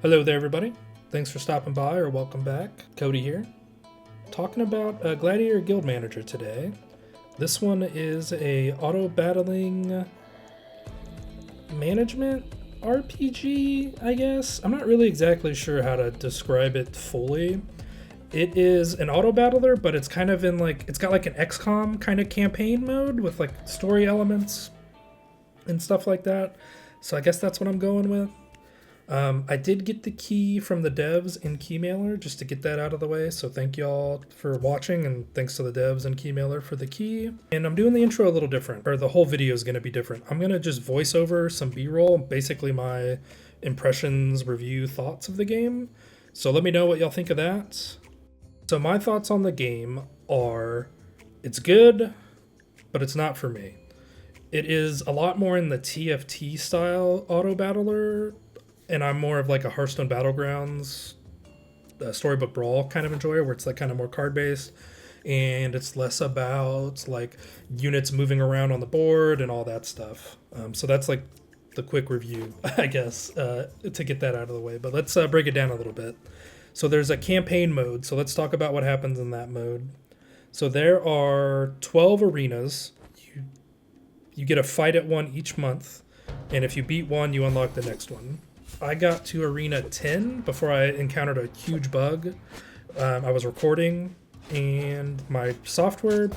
Hello there, everybody. Thanks for stopping by, or welcome back. Cody here, talking about Gladiator Guild Manager today. This one is a auto-battling management RPG, I guess. I'm not really exactly sure how to describe it fully. It is an auto-battler, but it's kind of in it's got like an XCOM kind of campaign mode with like story elements and stuff like that. So I guess that's what I'm going with. I did get the key from the devs in keymailer, just to get that out of the way. So thank y'all for watching, and thanks to the devs in keymailer for the key. And I'm doing the intro a little different, or the whole video is going to be different. I'm going to just voice over some B-roll, basically my impressions, review, thoughts of the game. So let me know what y'all think of that. So my thoughts on the game are, it's good, but it's not for me. It is a lot more in the TFT style auto-battler, and I'm more of like a Hearthstone Battlegrounds storybook brawl kind of enjoyer, where it's like kind of more card based, and it's less about like units moving around on the board and all that stuff. So that's like the quick review, I guess, to get that out of the way. But let's break it down a little bit. So there's a campaign mode. So let's talk about what happens in that mode. So there are 12 arenas. You get a fight at one each month, and if you beat one, you unlock the next one. I got to Arena 10 before I encountered a huge bug. I was recording and my software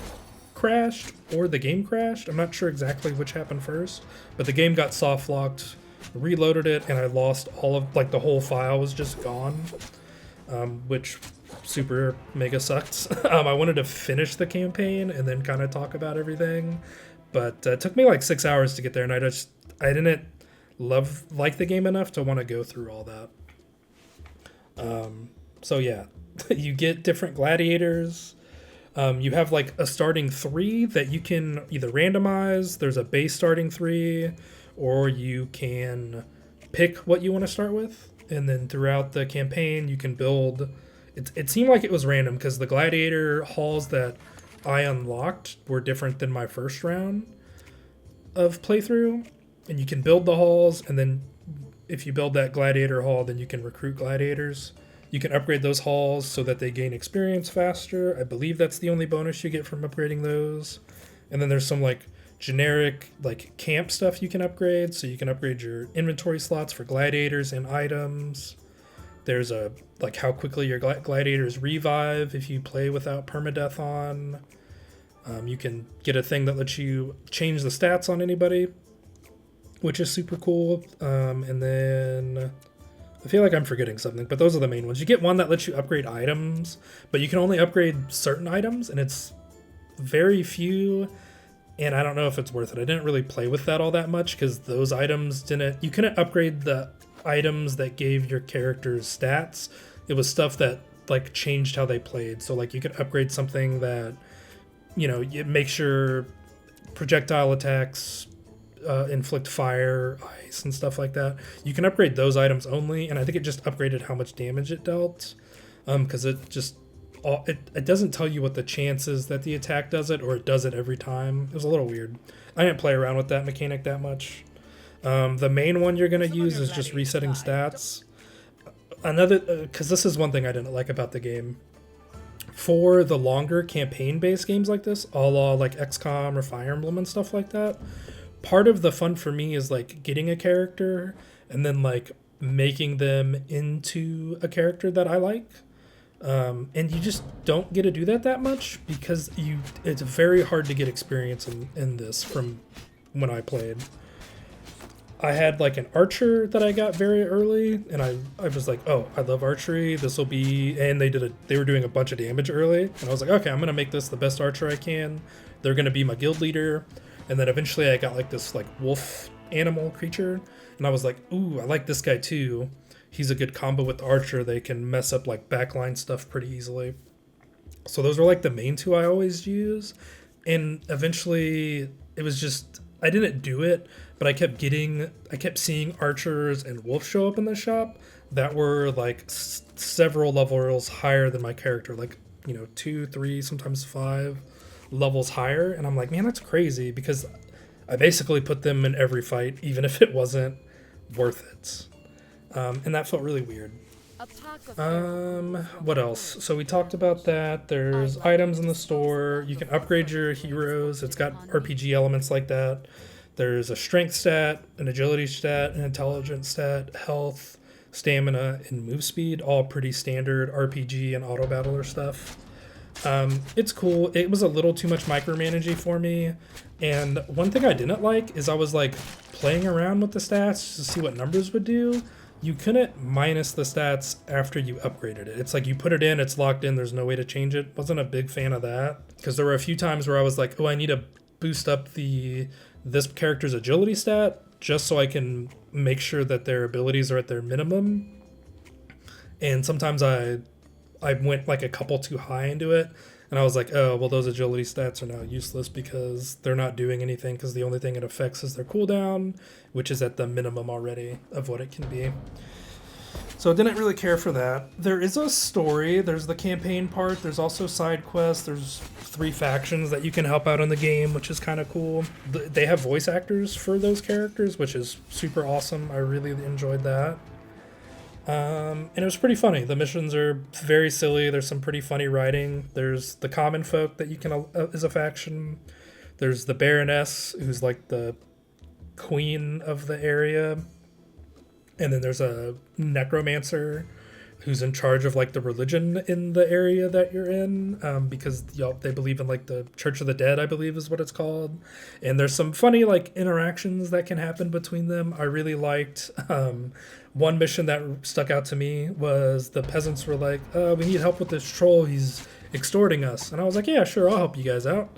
crashed, or the game crashed. I'm not sure exactly which happened first, but the game got soft locked, reloaded it, and I lost all of, like, the whole file was just gone, which super mega sucked. I wanted to finish the campaign and then kind of talk about everything, but it took me like 6 hours to get there, and I didn't like the game enough to want to go through all that. So yeah, you get different gladiators. You have like a starting 3 that you can either randomize. There's a base starting 3, or you can pick what you want to start with, and then throughout the campaign you can build. It seemed like it was random because the gladiator halls that I unlocked were different than my first round of playthrough. And you can build the halls, and then if you build that gladiator hall, then you can recruit gladiators. You can upgrade those halls so that they gain experience faster. I believe that's the only bonus you get from upgrading those. And then there's some like generic like camp stuff you can upgrade. So you can upgrade your inventory slots for gladiators and items. There's a like how quickly your gladiators revive if you play without permadeath on. You can get a thing that lets you change the stats on anybody, which is super cool. And then I feel like I'm forgetting something, but those are the main ones. You get one that lets you upgrade items, but you can only upgrade certain items, and it's very few, and I don't know if it's worth it. I didn't really play with that all that much because those items you couldn't upgrade the items that gave your characters stats. It was stuff that like changed how they played. So like you could upgrade something that, it makes your projectile attacks inflict fire, ice, and stuff like that. You can upgrade those items only, and I think it just upgraded how much damage it dealt, because it doesn't tell you what the chances that the attack does it, or it does it every time. It was a little weird. I didn't play around with that mechanic that much. The main one you're going to use is just resetting stats. Because this is one thing I didn't like about the game. For the longer campaign-based games like this, a la like XCOM or Fire Emblem and stuff like that, part of the fun for me is like getting a character and then like making them into a character that I like. And you just don't get to do that much because it's very hard to get experience in this from when I played. I had like an archer that I got very early, and I was like, oh, I love archery. This will be, and they were doing a bunch of damage early, and I was like, okay, I'm going to make this the best archer I can. They're going to be my guild leader. And then eventually I got like this like wolf animal creature, and I was like, ooh, I like this guy too. He's a good combo with the archer. They can mess up like backline stuff pretty easily. So those were like the main 2 I always use. And eventually it was just, I didn't do it, but I kept seeing archers and wolves show up in the shop that were like several levels higher than my character, like, 2, 3, sometimes 5 levels higher, and I'm like, man, that's crazy, because I basically put them in every fight, even if it wasn't worth it. And that felt really weird. What else? So we talked about that. There's items in the store. You can upgrade your heroes. It's got RPG elements like that. There's a strength stat, an agility stat, an intelligence stat, health, stamina, and move speed. All pretty standard RPG and Autobattler stuff. It's cool. It was a little too much micromanaging for me. And one thing I didn't like is I was like playing around with the stats to see what numbers would do. You couldn't minus the stats after you upgraded it. It's like you put it in, it's locked in, there's no way to change it. Wasn't a big fan of that because there were a few times where I was like, oh, I need to boost up this character's agility stat just so I can make sure that their abilities are at their minimum. And sometimes I went like a couple too high into it, and I was like, oh, well, those agility stats are now useless because they're not doing anything because the only thing it affects is their cooldown, which is at the minimum already of what it can be. So I didn't really care for that. There is a story. There's the campaign part. There's also side quests. There's 3 factions that you can help out in the game, which is kind of cool. They have voice actors for those characters, which is super awesome. I really enjoyed that. And it was pretty funny. The missions are very silly. There's some pretty funny writing. There's the common folk that you can is a faction. There's the Baroness, who's like the queen of the area. And then there's a necromancer who's in charge of like the religion in the area that you're in, because they believe in like the Church of the Dead, I believe is what it's called. And there's some funny like interactions that can happen between them. I really liked one mission that stuck out to me was the peasants were like, we need help with this troll, he's extorting us. And I was like, yeah, sure, I'll help you guys out.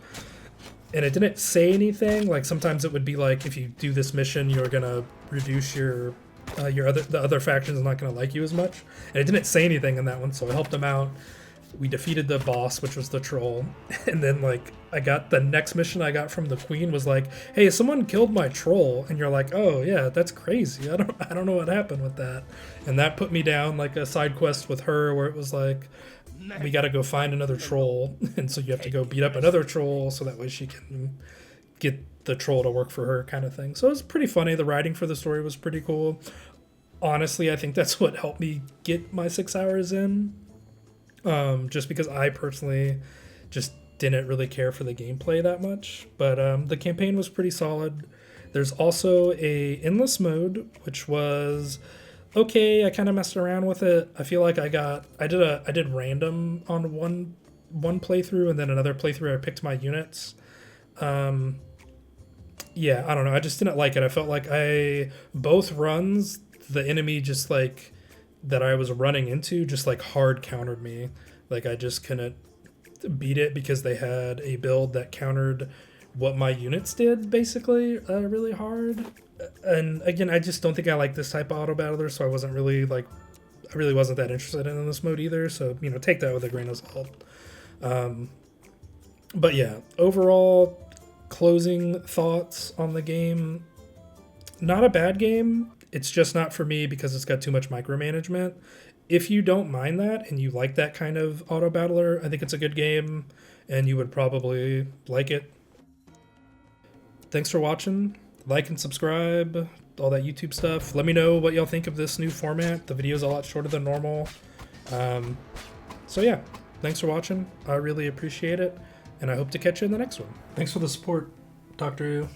And it didn't say anything. Like sometimes it would be like, if you do this mission, you're gonna reduce the other faction's not going to like you as much, and it didn't say anything in that one, so I helped them out. We defeated the boss, which was the troll, and then like I got the next mission I got from the queen was like, hey, someone killed my troll, and you're like, oh yeah, that's crazy. I don't know what happened with that. And that put me down like a side quest with her where it was like, we got to go find another troll, and so you have to go beat up another troll so that way she can get the troll to work for her, kind of thing. So it was pretty funny. The writing for the story was pretty cool. Honestly, I think that's what helped me get my 6 hours in, just because I personally just didn't really care for the gameplay that much. But the campaign was pretty solid. There's also a endless mode, which was okay. I kind of messed around with it. I feel like I did random on one playthrough, and then another playthrough I picked my units. Yeah, I don't know. I just didn't like it. I felt like both runs, the enemy just like that I was running into just like hard countered me. Like I just couldn't beat it because they had a build that countered what my units did basically really hard. And again, I just don't think I like this type of auto battler, so I really wasn't that interested in this mode either. So, take that with a grain of salt. But yeah, overall, closing thoughts on the game, not a bad game. It's just not for me because it's got too much micromanagement. If you don't mind that and you like that kind of auto battler, I think it's a good game and you would probably like it. Thanks for watching. Like and subscribe, all that YouTube stuff. Let me know what y'all think of this new format. The video's a lot shorter than normal. So yeah, thanks for watching. I really appreciate it, and I hope to catch you in the next one. Thanks for the support, Dr.